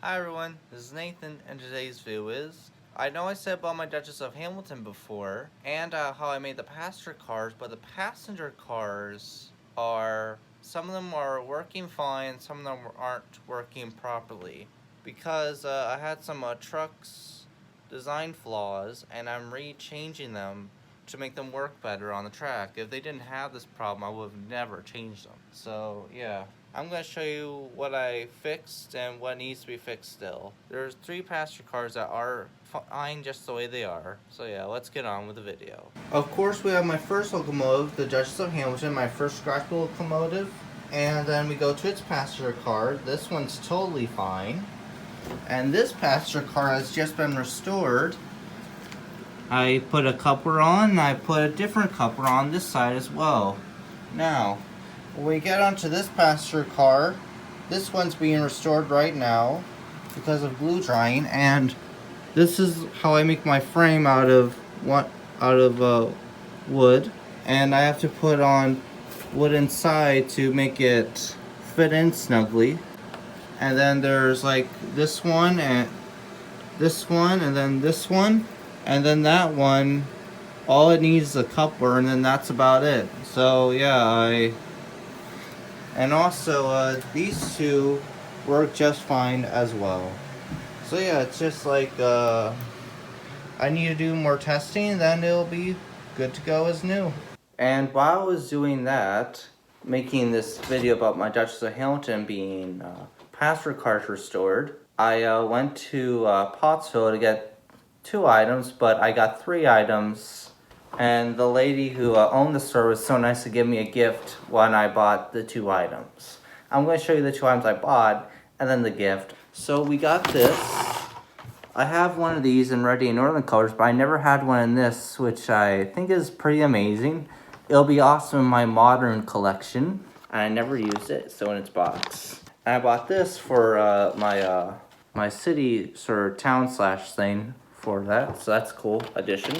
Hi everyone, this is Nathan, and today's video is, I know I said about my Duchess of Hamilton before, and how I made the passenger cars, but the passenger cars some of them are working fine, some of them aren't working properly, because I had some trucks design flaws, and I'm re-changing them to make them work better on the track. If they didn't have this problem, I would have never changed them. So yeah, I'm going to show you what I fixed and what needs to be fixed still. There's 3 passenger cars that are fine just the way they are. So yeah, let's get on with the video. Of course, we have my first locomotive, the Duchess of Hamilton, my first scratch locomotive. And then we go to its passenger car. This one's totally fine. And this passenger car has just been restored. I put a coupler on, and I put a different coupler on this side as well. Now, when we get onto this passenger car, this one's being restored right now because of glue drying, and this is how I make my frame out of wood, and I have to put on wood inside to make it fit in snugly. And then there's like this one and this one and then this one. And then that one, all it needs is a coupler, and then that's about it. So yeah, and also these two work just fine as well. So yeah, it's just like I need to do more testing, then it'll be good to go as new. And while I was doing that, making this video about my Duchess of Hamilton being passenger cars restored, I went to Pottsville to get 2 items, but I got 3 items, and the lady who owned the store was so nice to give me a gift when I bought the 2 items. I'm going to show you the 2 items I bought, and then the gift. So we got this. I have one of these in Red and Northern colors, but I never had one in this, which I think is pretty amazing. It'll be awesome in my modern collection, and I never used it, so in its box. And I bought this for my city sort of town slash thing for that, so that's a cool addition.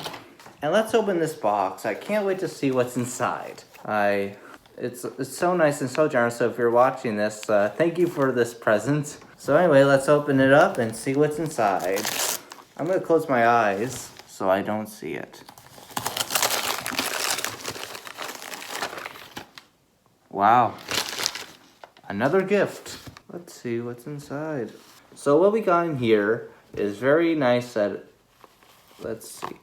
And let's open this box. I can't wait to see what's inside. It's so nice and so generous, so if you're watching this, thank you for this present. So anyway, let's open it up and see what's inside. I'm gonna close my eyes so I don't see it. Wow, another gift. Let's see what's inside. So what we got in here is very nice. Let's see.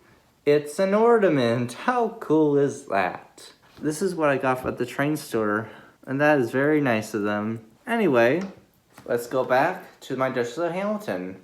It's an ornament. How cool is that? This is what I got at the train store, and that is very nice of them. Anyway, let's go back to my Duchess of Hamilton.